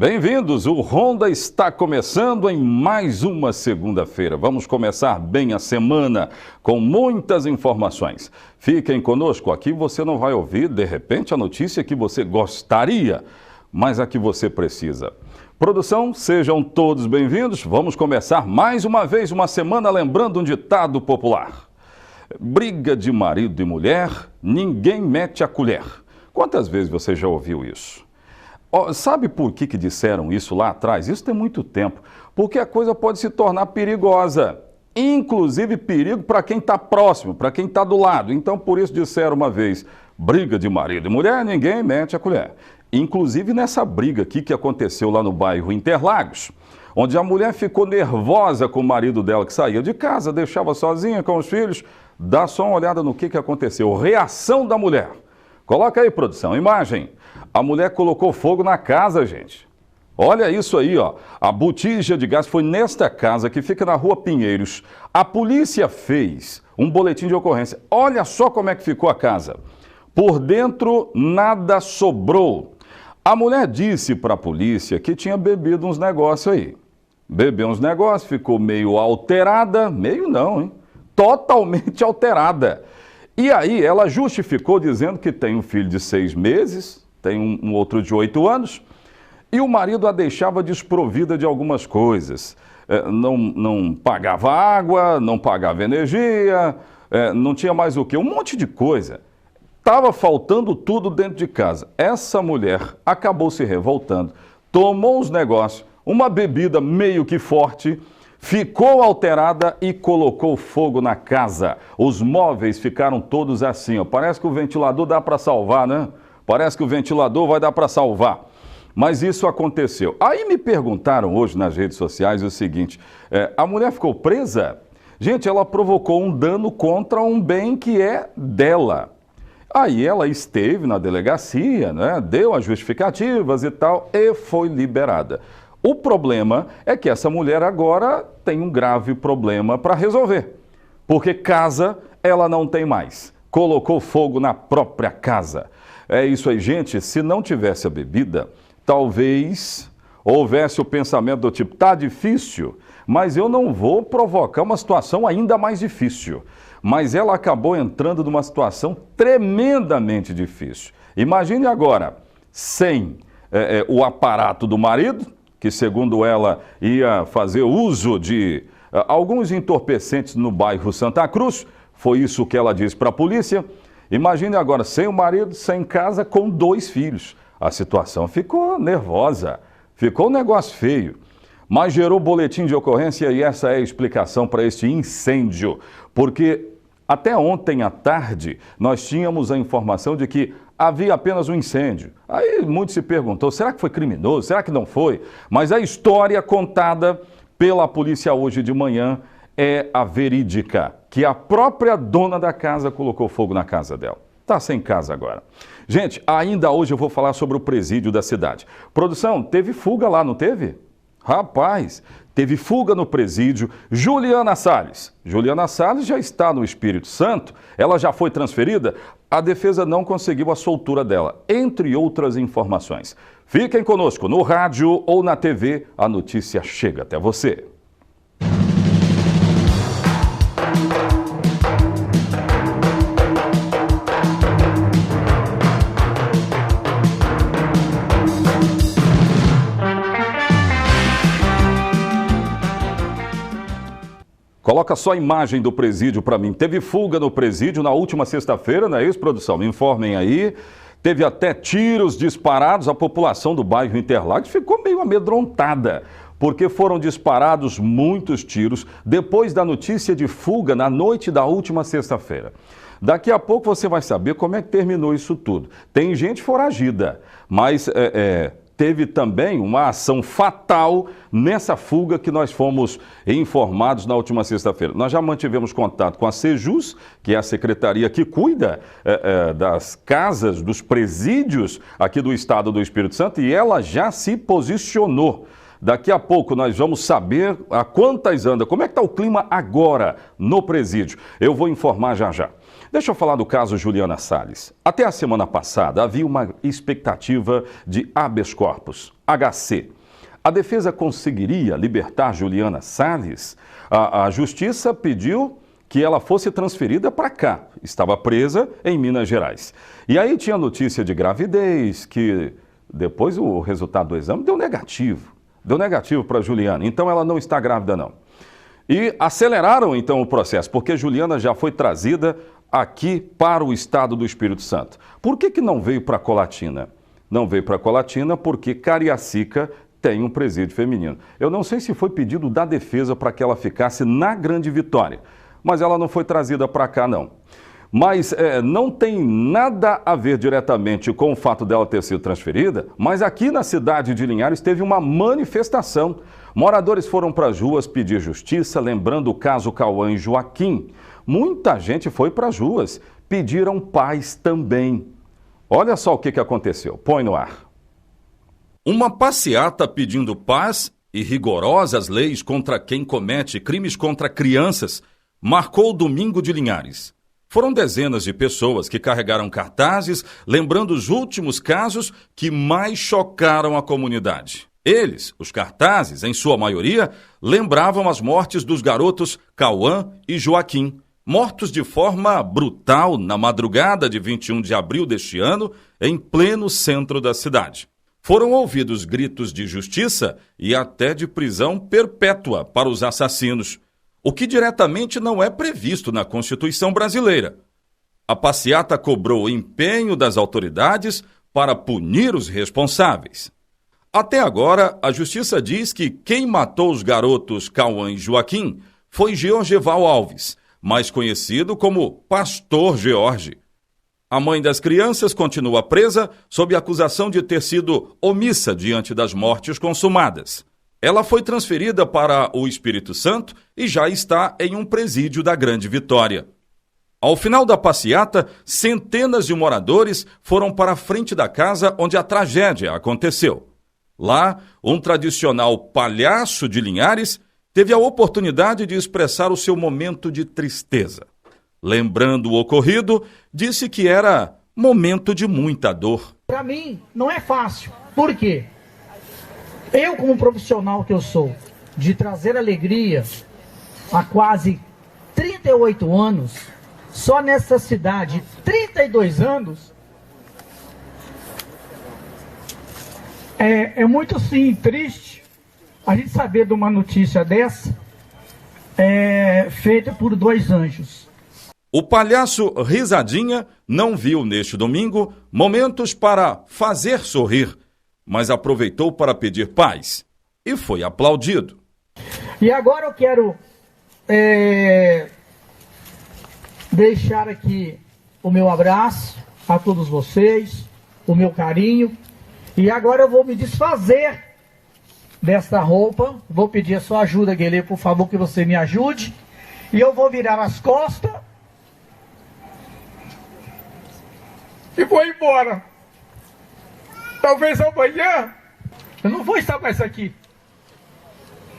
Bem-vindos, o Ronda está começando em mais uma segunda-feira. Vamos começar bem a semana com muitas informações. Fiquem conosco, aqui você não vai ouvir, de repente, a notícia que você gostaria, mas a que você precisa. Produção, sejam todos bem-vindos. Vamos começar mais uma vez uma semana lembrando um ditado popular. Briga de marido e mulher, ninguém mete a colher. Quantas vezes você já ouviu isso? Sabe por que disseram isso lá atrás? Isso tem muito tempo. Porque a coisa pode se tornar perigosa. Inclusive perigo para quem está próximo, para quem está do lado. Então, por isso disseram uma vez, briga de marido e mulher, ninguém mete a colher. Inclusive nessa briga aqui que aconteceu lá no bairro Interlagos, onde a mulher ficou nervosa com o marido dela que saía de casa, deixava sozinha com os filhos. Dá só uma olhada no que aconteceu. Reação da mulher. Coloca aí, produção, imagem. A mulher colocou fogo na casa, gente. Olha isso aí, ó. A botija de gás foi nesta casa que fica na Rua Pinheiros. A polícia fez um boletim de ocorrência. Olha só como é que ficou a casa. Por dentro, nada sobrou. A mulher disse para a polícia que tinha bebido uns negócios aí. Bebeu uns negócios, ficou meio alterada. Meio não, hein? Totalmente alterada. E aí ela justificou dizendo que tem um filho de 6 meses, tem um outro de 8 anos, e o marido a deixava desprovida de algumas coisas. Não pagava água, não pagava energia, não tinha mais o quê? Um monte de coisa. Estava faltando tudo dentro de casa. Essa mulher acabou se revoltando, tomou uns negócios, uma bebida meio que forte, ficou alterada e colocou fogo na casa. Os móveis ficaram todos assim, ó. Parece que o ventilador dá para salvar, né? Parece que o ventilador vai dar para salvar. Mas isso aconteceu. Aí me perguntaram hoje nas redes sociais o seguinte, a mulher ficou presa? Gente, ela provocou um dano contra um bem que é dela. Aí ela esteve na delegacia, né? Deu as justificativas e tal, e foi liberada. O problema é que essa mulher agora tem um grave problema para resolver. Porque casa ela não tem mais. Colocou fogo na própria casa. É isso aí, gente. Se não tivesse a bebida, talvez houvesse o pensamento do tipo, tá difícil, mas eu não vou provocar uma situação ainda mais difícil. Mas ela acabou entrando numa situação tremendamente difícil. Imagine agora, sem o aparato do marido, que segundo ela ia fazer uso de alguns entorpecentes no bairro Santa Cruz, foi isso que ela disse para a polícia. Imagine agora, sem o marido, sem casa, com 2 filhos. A situação ficou nervosa, ficou um negócio feio, mas gerou boletim de ocorrência e essa é a explicação para este incêndio, porque até ontem à tarde nós tínhamos a informação de que havia apenas um incêndio. Aí muito se perguntou, será que foi criminoso? Será que não foi? Mas a história contada pela polícia hoje de manhã é a verídica, que a própria dona da casa colocou fogo na casa dela. Está sem casa agora. Gente, ainda hoje eu vou falar sobre o presídio da cidade. Produção, teve fuga lá, não teve? Rapaz, teve fuga no presídio. Juliana Salles. Juliana Salles já está no Espírito Santo, ela já foi transferida. A defesa não conseguiu a soltura dela, entre outras informações. Fiquem conosco, no rádio ou na TV, a notícia chega até você. Coloca só a imagem do presídio para mim. Teve fuga no presídio na última sexta-feira, não é isso, produção? Me informem aí. Teve até tiros disparados. A população do bairro Interlagos ficou meio amedrontada, porque foram disparados muitos tiros depois da notícia de fuga na noite da última sexta-feira. Daqui a pouco você vai saber como é que terminou isso tudo. Tem gente foragida, mas teve também uma ação fatal nessa fuga que nós fomos informados na última sexta-feira. Nós já mantivemos contato com a Sejus, que é a secretaria que cuida das casas, dos presídios aqui do estado do Espírito Santo, e ela já se posicionou. Daqui a pouco nós vamos saber a quantas anda, como é que está o clima agora no presídio. Eu vou informar já já. Deixa eu falar do caso Juliana Salles. Até a semana passada havia uma expectativa de habeas corpus. HC. A defesa conseguiria libertar Juliana Salles? A justiça pediu que ela fosse transferida para cá. Estava presa em Minas Gerais. E aí tinha notícia de gravidez, que depois o resultado do exame deu negativo. Deu negativo para Juliana. Então ela não está grávida, não. E aceleraram então o processo, porque Juliana já foi trazida aqui para o estado do Espírito Santo. Por que não veio para Colatina? Não veio para Colatina porque Cariacica tem um presídio feminino. Eu não sei se foi pedido da defesa para que ela ficasse na Grande Vitória, mas ela não foi trazida para cá, não. Mas não tem nada a ver diretamente com o fato dela ter sido transferida, mas aqui na cidade de Linhares teve uma manifestação. Moradores foram para as ruas pedir justiça, lembrando o caso Cauã e Joaquim. Muita gente foi para as ruas, pediram paz também. Olha só o que aconteceu. Põe no ar. Uma passeata pedindo paz e rigorosas leis contra quem comete crimes contra crianças marcou o domingo de Linhares. Foram dezenas de pessoas que carregaram cartazes lembrando os últimos casos que mais chocaram a comunidade. Eles, os cartazes, em sua maioria, lembravam as mortes dos garotos Cauã e Joaquim, mortos de forma brutal na madrugada de 21 de abril deste ano, em pleno centro da cidade. Foram ouvidos gritos de justiça e até de prisão perpétua para os assassinos, o que diretamente não é previsto na Constituição brasileira. A passeata cobrou o empenho das autoridades para punir os responsáveis. Até agora, a Justiça diz que quem matou os garotos Cauã e Joaquim foi Georgeval Alves, mais conhecido como Pastor George. A mãe das crianças continua presa sob acusação de ter sido omissa diante das mortes consumadas. Ela foi transferida para o Espírito Santo e já está em um presídio da Grande Vitória. Ao final da passeata, centenas de moradores foram para a frente da casa onde a tragédia aconteceu. Lá, um tradicional palhaço de Linhares teve a oportunidade de expressar o seu momento de tristeza. Lembrando o ocorrido, disse que era momento de muita dor. Para mim, não é fácil. Por quê? Eu, como profissional que eu sou, de trazer alegria há quase 38 anos, só nessa cidade, 32 anos, é muito sim triste a gente saber de uma notícia dessa, feita por dois anjos. O palhaço Risadinha não viu neste domingo momentos para fazer sorrir, mas aproveitou para pedir paz e foi aplaudido. E agora eu quero deixar aqui o meu abraço a todos vocês, o meu carinho, e agora eu vou me desfazer desta roupa. Vou pedir a sua ajuda, Guilherme, por favor, que você me ajude, e eu vou virar as costas e vou embora. Talvez amanhã eu não vou estar mais aqui.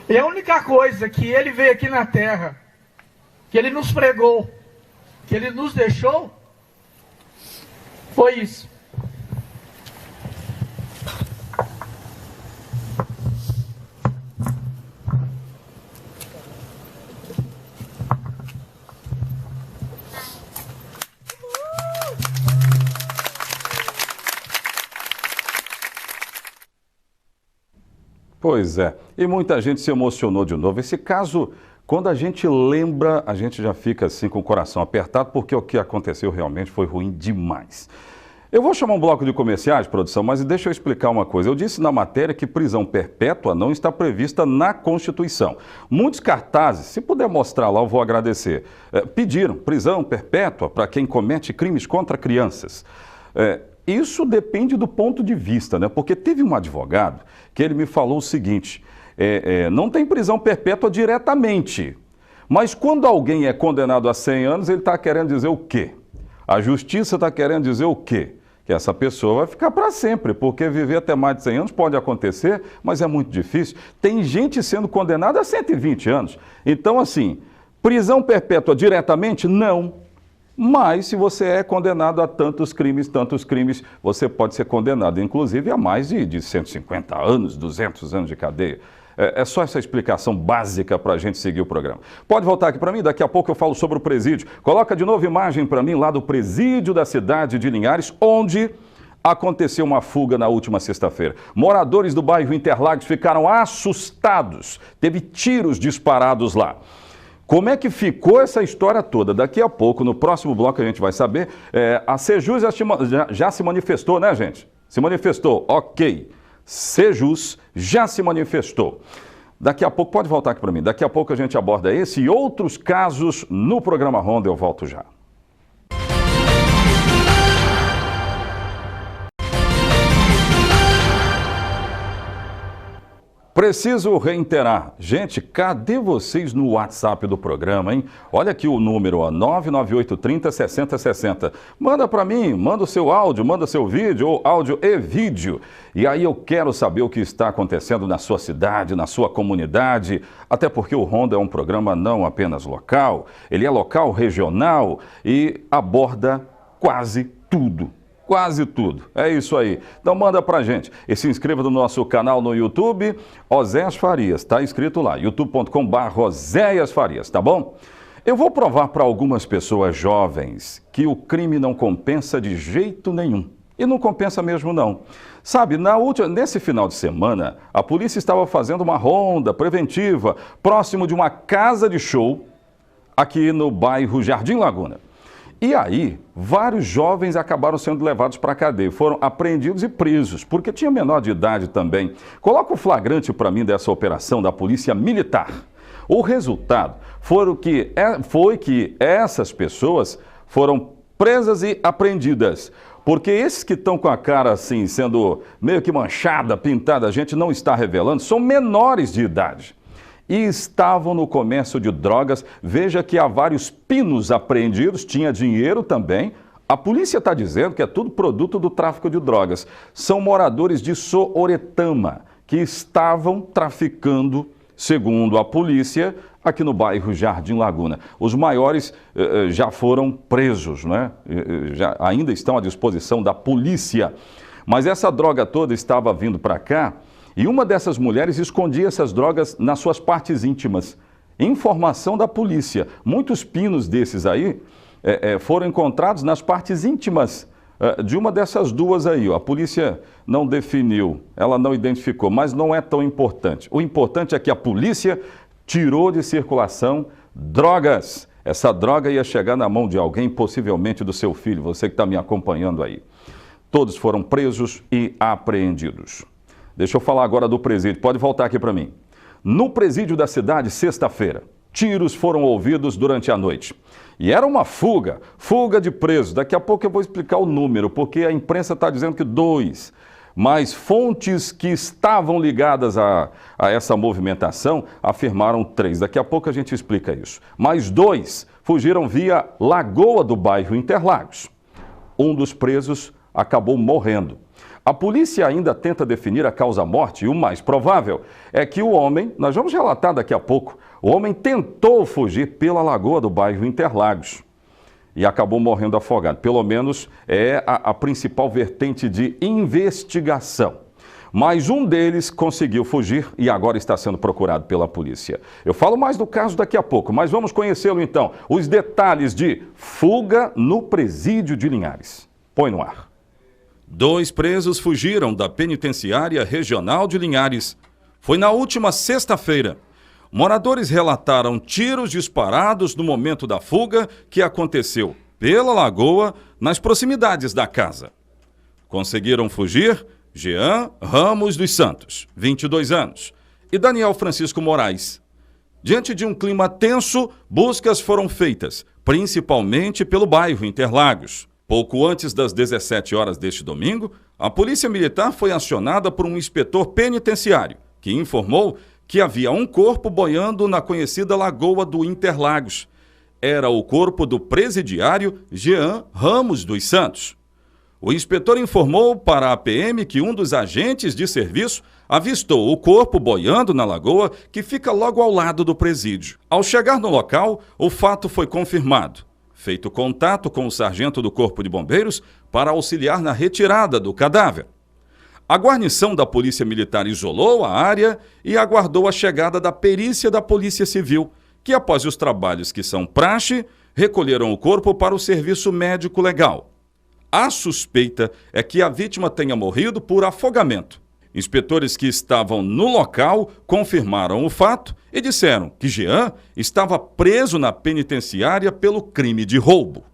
E a única coisa que ele veio aqui na terra, que ele nos pregou, que ele nos deixou, foi isso. Pois é, e muita gente se emocionou de novo. Esse caso, quando a gente lembra, a gente já fica assim com o coração apertado, porque o que aconteceu realmente foi ruim demais. Eu vou chamar um bloco de comerciais, produção, mas deixa eu explicar uma coisa. Eu disse na matéria que prisão perpétua não está prevista na Constituição. Muitos cartazes, se puder mostrar lá, eu vou agradecer, pediram prisão perpétua para quem comete crimes contra crianças. Isso depende do ponto de vista, né? Porque teve um advogado que ele me falou o seguinte, não tem prisão perpétua diretamente, mas quando alguém é condenado a 100 anos, ele está querendo dizer o quê? A justiça está querendo dizer o quê? Que essa pessoa vai ficar para sempre, porque viver até mais de 100 anos pode acontecer, mas é muito difícil. Tem gente sendo condenada a 120 anos. Então, assim, prisão perpétua diretamente, não. Mas se você é condenado a tantos crimes, você pode ser condenado, inclusive, a mais de 150 anos, 200 anos de cadeia. É só essa explicação básica para a gente seguir o programa. Pode voltar aqui para mim, daqui a pouco eu falo sobre o presídio. Coloca de novo imagem para mim lá do presídio da cidade de Linhares, onde aconteceu uma fuga na última sexta-feira. Moradores do bairro Interlagos ficaram assustados. Teve tiros disparados lá. Como é que ficou essa história toda? Daqui a pouco, no próximo bloco, a gente vai saber. A Sejus já se manifestou, né, gente? Se manifestou, ok. Sejus já se manifestou. Daqui a pouco, pode voltar aqui para mim, daqui a pouco a gente aborda esse e outros casos no programa Ronda. Eu volto já. Preciso reiterar. Gente, cadê vocês no WhatsApp do programa, hein? Olha aqui o número, 99830-6060. Manda para mim, manda o seu áudio, manda seu vídeo, ou áudio e vídeo. E aí eu quero saber o que está acontecendo na sua cidade, na sua comunidade. Até porque o Ronda é um programa não apenas local, ele é local, regional e aborda quase tudo. Quase tudo. É isso aí. Então manda pra gente. E se inscreva no nosso canal no YouTube, Oséias Farias. Tá escrito lá, youtube.com/Oséias Farias, tá bom? Eu vou provar para algumas pessoas jovens que o crime não compensa de jeito nenhum. E não compensa mesmo não. Sabe, nesse final de semana, a polícia estava fazendo uma ronda preventiva próximo de uma casa de show aqui no bairro Jardim Laguna. E aí, vários jovens acabaram sendo levados para a cadeia, foram apreendidos e presos, porque tinha menor de idade também. Coloca o flagrante para mim dessa operação da Polícia Militar. O resultado foi que essas pessoas foram presas e apreendidas. Porque esses que estão com a cara assim, sendo meio que manchada, pintada, a gente não está revelando, são menores de idade. E estavam no comércio de drogas. Veja que há vários pinos apreendidos, tinha dinheiro também. A polícia está dizendo que é tudo produto do tráfico de drogas. São moradores de Sooretama que estavam traficando, segundo a polícia, aqui no bairro Jardim Laguna. Os maiores já foram presos, né? Ainda estão à disposição da polícia. Mas essa droga toda estava vindo para cá. E uma dessas mulheres escondia essas drogas nas suas partes íntimas. Informação da polícia. Muitos pinos desses aí foram encontrados nas partes íntimas de uma dessas duas aí. A polícia não definiu, ela não identificou, mas não é tão importante. O importante é que a polícia tirou de circulação drogas. Essa droga ia chegar na mão de alguém, possivelmente do seu filho, você que está me acompanhando aí. Todos foram presos e apreendidos. Deixa eu falar agora do presídio. Pode voltar aqui para mim. No presídio da cidade, sexta-feira, tiros foram ouvidos durante a noite. E era uma fuga de presos. Daqui a pouco eu vou explicar o número, porque a imprensa está dizendo que 2. Mas fontes que estavam ligadas a essa movimentação afirmaram 3. Daqui a pouco a gente explica isso. Mas 2 fugiram via Lagoa do bairro Interlagos. Um dos presos acabou morrendo. A polícia ainda tenta definir a causa-morte e o mais provável é que o homem, nós vamos relatar daqui a pouco, o homem tentou fugir pela lagoa do bairro Interlagos e acabou morrendo afogado. Pelo menos é a principal vertente de investigação. Mas um deles conseguiu fugir e agora está sendo procurado pela polícia. Eu falo mais do caso daqui a pouco, mas vamos conhecê-lo então. Os detalhes de fuga no presídio de Linhares. Põe no ar. 2 presos fugiram da penitenciária regional de Linhares. Foi na última sexta-feira. Moradores relataram tiros disparados no momento da fuga que aconteceu pela lagoa, nas proximidades da casa. Conseguiram fugir Jean Ramos dos Santos, 22 anos, e Daniel Francisco Moraes. Diante de um clima tenso, buscas foram feitas, principalmente pelo bairro Interlagos. Pouco antes das 17 horas deste domingo, a Polícia Militar foi acionada por um inspetor penitenciário, que informou que havia um corpo boiando na conhecida Lagoa do Interlagos. Era o corpo do presidiário Jean Ramos dos Santos. O inspetor informou para a PM que um dos agentes de serviço avistou o corpo boiando na lagoa que fica logo ao lado do presídio. Ao chegar no local, o fato foi confirmado. feito contato com o sargento do Corpo de Bombeiros para auxiliar na retirada do cadáver. A guarnição da Polícia Militar isolou a área e aguardou a chegada da perícia da Polícia Civil, que após os trabalhos que são praxe, recolheram o corpo para o serviço médico legal. A suspeita é que a vítima tenha morrido por afogamento. Inspetores que estavam no local confirmaram o fato e disseram que Jean estava preso na penitenciária pelo crime de roubo.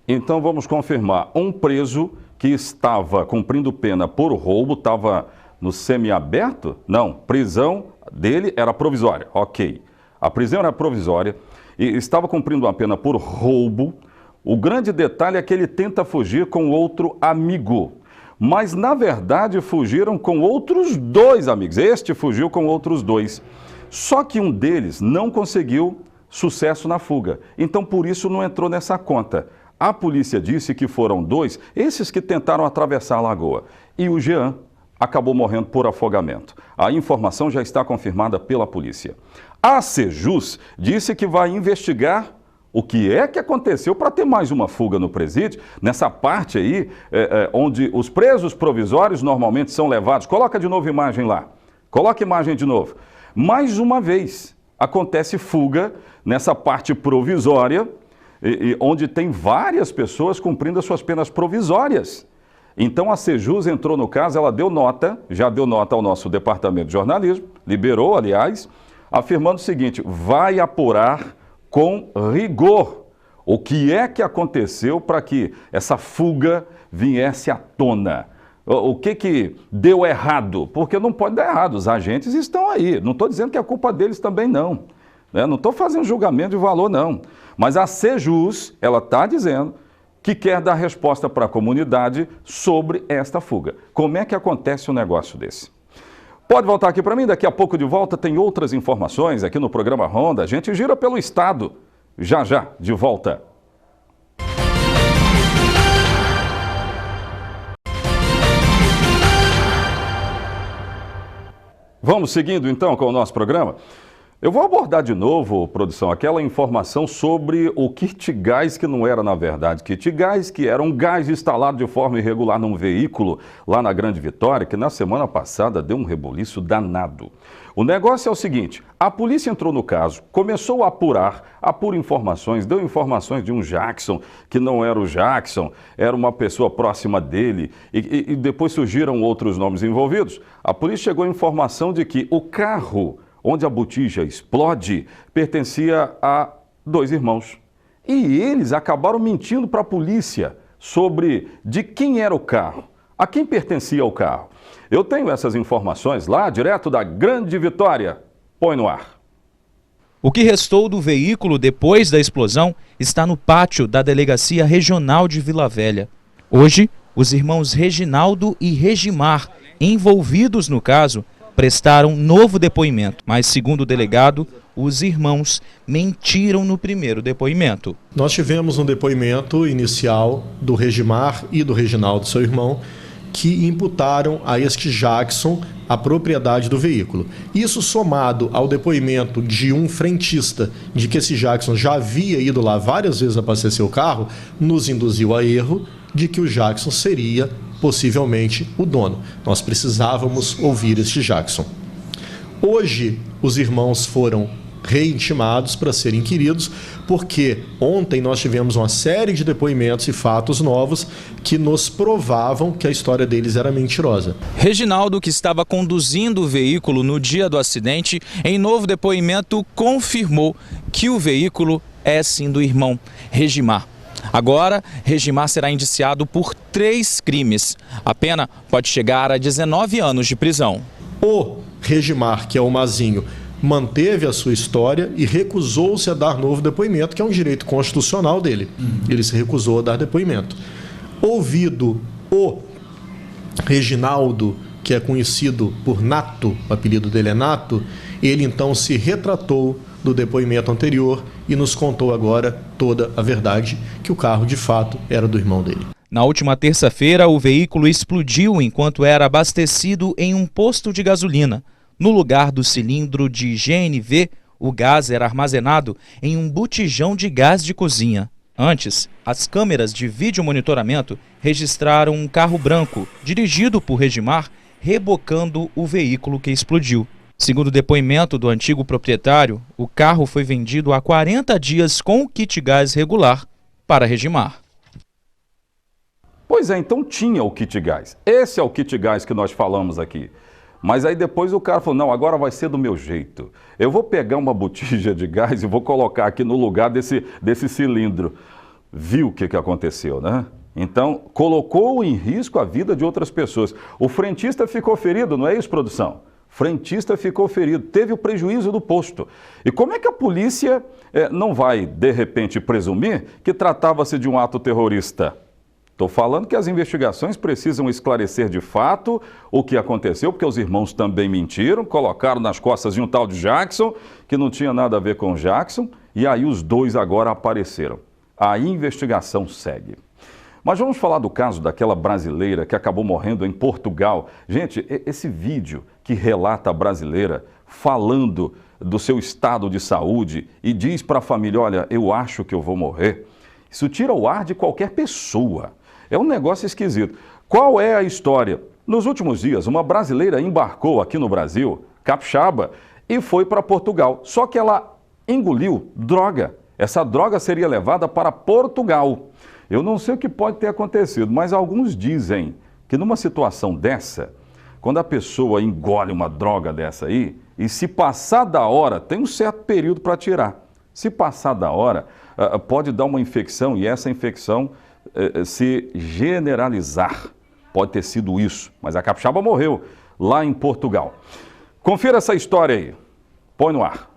Então vamos confirmar, um preso que estava cumprindo pena por roubo, estava no semiaberto? Não, prisão dele era provisória, ok. A prisão era provisória e estava cumprindo uma pena por roubo. O grande detalhe é que ele tenta fugir com outro amigo. Mas, na verdade, fugiram com outros 2 amigos. Este fugiu com outros 2. Só que um deles não conseguiu sucesso na fuga. Então, por isso, não entrou nessa conta. A polícia disse que foram 2, esses que tentaram atravessar a lagoa. E o Jean acabou morrendo por afogamento. A informação já está confirmada pela polícia. A Sejus disse que vai investigar o que é que aconteceu para ter mais uma fuga no presídio, nessa parte aí, onde os presos provisórios normalmente são levados. Coloca de novo a imagem lá. Coloca a imagem de novo. Mais uma vez, acontece fuga nessa parte provisória, onde tem várias pessoas cumprindo as suas penas provisórias. Então a Sejus entrou no caso, ela deu nota, já deu nota ao nosso departamento de jornalismo, liberou, aliás, afirmando o seguinte: vai apurar com rigor o que é que aconteceu para que essa fuga viesse à tona. O que deu errado? Porque não pode dar errado, os agentes estão aí. Não estou dizendo que é culpa deles também não. Não estou fazendo julgamento de valor não. Mas a Sejus, ela está dizendo que quer dar resposta para a comunidade sobre esta fuga. Como é que acontece um negócio desse? Pode voltar aqui para mim, daqui a pouco de volta tem outras informações aqui no programa Ronda. A gente gira pelo estado. Já, de volta. Vamos seguindo então com o nosso programa? Eu vou abordar de novo, produção, aquela informação sobre o kit gás que não era na verdade kit gás, que era um gás instalado de forma irregular num veículo lá na Grande Vitória, que na semana passada deu um rebuliço danado. O negócio é o seguinte, a polícia entrou no caso, começou a apura informações, deu informações de um Jackson, que não era o Jackson, era uma pessoa próxima dele, e depois surgiram outros nomes envolvidos. A polícia chegou à informação de que o carro onde a botija explode, pertencia a 2 irmãos. E eles acabaram mentindo para a polícia sobre de quem era o carro, a quem pertencia o carro. Eu tenho essas informações lá, direto da Grande Vitória. Põe no ar. O que restou do veículo depois da explosão está no pátio da Delegacia Regional de Vila Velha. Hoje, os irmãos Reginaldo e Regimar, envolvidos no caso, prestaram novo depoimento, mas, segundo o delegado, os irmãos mentiram no primeiro depoimento. Nós tivemos um depoimento inicial do Regimar e do Reginaldo, seu irmão, que imputaram a este Jackson a propriedade do veículo. Isso somado ao depoimento de um frentista de que esse Jackson já havia ido lá várias vezes abastecer o carro, nos induziu a erro de que o Jackson seria possivelmente o dono. Nós precisávamos ouvir este Jackson. Hoje, os irmãos foram reintimados para serem inquiridos, porque ontem nós tivemos uma série de depoimentos e fatos novos que nos provavam que a história deles era mentirosa. Reginaldo, que estava conduzindo o veículo no dia do acidente, em novo depoimento confirmou que o veículo é sim do irmão Regimar. Agora, Regimar será indiciado por 3 crimes. A pena pode chegar a 19 anos de prisão. O Regimar, que é o Mazinho, manteve a sua história e recusou-se a dar novo depoimento, que é um direito constitucional dele. Ele se recusou a dar depoimento. Ouvido o Reginaldo, que é conhecido por Nato, o apelido dele é Nato, ele então se retratou do depoimento anterior e nos contou agora toda a verdade, que o carro de fato era do irmão dele. Na última terça-feira, o veículo explodiu enquanto era abastecido em um posto de gasolina. No lugar do cilindro de GNV, O gás era armazenado em um botijão de gás de cozinha. Antes, as câmeras de vídeo monitoramento registraram um carro branco, dirigido por Regimar, rebocando o veículo que explodiu. Segundo o depoimento do antigo proprietário, o carro foi vendido há 40 dias com o kit gás regular para Regimar. Pois é, então tinha o kit gás. Esse é o kit gás que nós falamos aqui. Mas aí depois o cara falou, não, agora vai ser do meu jeito. Eu vou pegar uma botija de gás e vou colocar aqui no lugar desse cilindro. Viu o que aconteceu, né? Então, colocou em risco a vida de outras pessoas. O frentista ficou ferido, não é isso, produção? Frentista ficou ferido, teve o prejuízo do posto. E como é que a polícia não vai, de repente, presumir que tratava-se de um ato terrorista? Estou falando que as investigações precisam esclarecer de fato o que aconteceu, porque os irmãos também mentiram, colocaram nas costas de um tal de Jackson, que não tinha nada a ver com o Jackson, e aí os dois agora apareceram. A investigação segue. Mas vamos falar do caso daquela brasileira que acabou morrendo em Portugal. Gente, esse vídeo que relata a brasileira falando do seu estado de saúde e diz para a família, olha, eu acho que eu vou morrer. Isso tira o ar de qualquer pessoa. É um negócio esquisito. Qual é a história? Nos últimos dias, uma brasileira embarcou aqui no Brasil, capixaba, e foi para Portugal. Só que ela engoliu droga. Essa droga seria levada para Portugal. Eu não sei o que pode ter acontecido, mas alguns dizem que numa situação dessa, quando a pessoa engole uma droga dessa aí, e se passar da hora, tem um certo período para tirar. Se passar da hora, pode dar uma infecção e essa infecção se generalizar. Pode ter sido isso, mas a capixaba morreu lá em Portugal. Confira essa história aí. Põe no ar.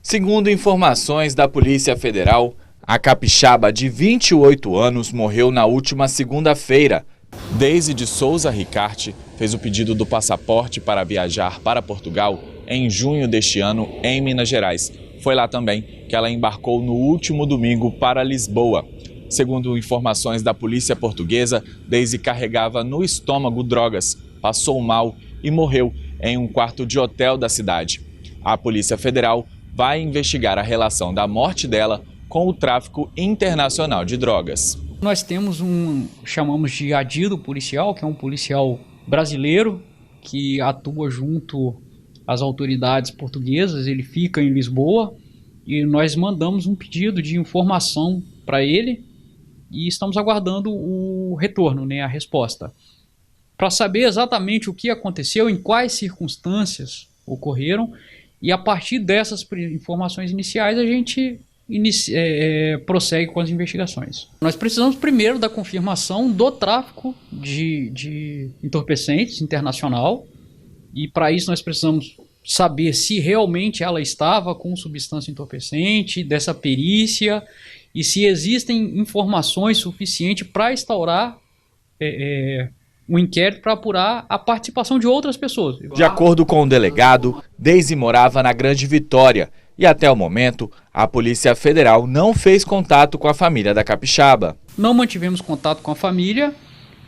Segundo informações da Polícia Federal, a capixaba de 28 anos morreu na última segunda-feira. Deise de Souza Ricarte fez o pedido do passaporte para viajar para Portugal em junho deste ano em Minas Gerais. Foi lá também que ela embarcou no último domingo para Lisboa. Segundo informações da polícia portuguesa, Deise carregava no estômago drogas, passou mal e morreu em um quarto de hotel da cidade. A Polícia Federal vai investigar a relação da morte dela com o tráfico internacional de drogas. Nós temos chamamos de adido policial, que é um policial brasileiro que atua junto às autoridades portuguesas. Ele fica em Lisboa e nós mandamos um pedido de informação para ele e estamos aguardando o retorno, a resposta, para saber exatamente o que aconteceu, em quais circunstâncias ocorreram, e a partir dessas informações iniciais a gente prossegue com as investigações. Nós precisamos primeiro da confirmação do tráfico de entorpecentes internacional, e para isso nós precisamos saber se realmente ela estava com substância entorpecente, dessa perícia, e se existem informações suficientes para instaurar um inquérito para apurar a participação de outras pessoas. De acordo com o delegado, Deise morava na Grande Vitória e até o momento a Polícia Federal não fez contato com a família da capixaba. Não mantivemos contato com a família,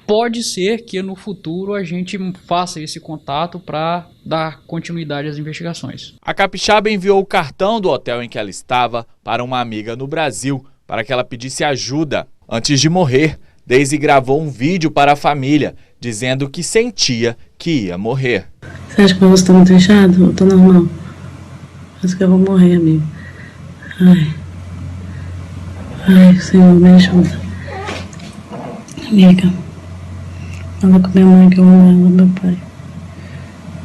pode ser que no futuro a gente faça esse contato para dar continuidade às investigações. A capixaba enviou o cartão do hotel em que ela estava para uma amiga no Brasil para que ela pedisse ajuda. Antes de morrer, Deise gravou um vídeo para a família, dizendo que sentia que ia morrer. Você acha que meu rosto está muito inchado? Eu tô normal. Acho que eu vou morrer, amigo. Ai, Senhor, me ajuda. Amiga, fala com minha mãe que eu amo ela, meu pai.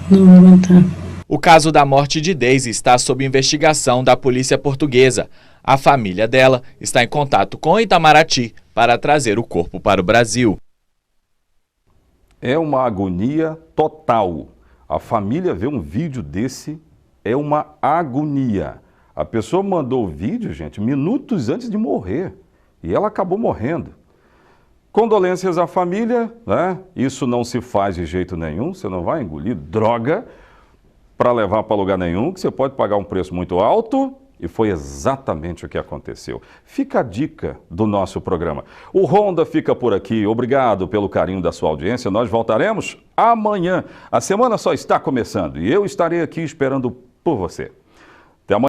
Não vou aguentar. O caso da morte de Deise está sob investigação da polícia portuguesa. A família dela está em contato com Itamaraty para trazer o corpo para o Brasil. É uma agonia total. A família vê um vídeo desse, é uma agonia. A pessoa mandou o vídeo, gente, minutos antes de morrer. E ela acabou morrendo. Condolências à família, né? Isso não se faz de jeito nenhum. Você não vai engolir droga para levar para lugar nenhum, que você pode pagar um preço muito alto. E foi exatamente o que aconteceu. Fica a dica do nosso programa. O Ronda fica por aqui. Obrigado pelo carinho da sua audiência. Nós voltaremos amanhã. A semana só está começando e eu estarei aqui esperando por você. Até amanhã.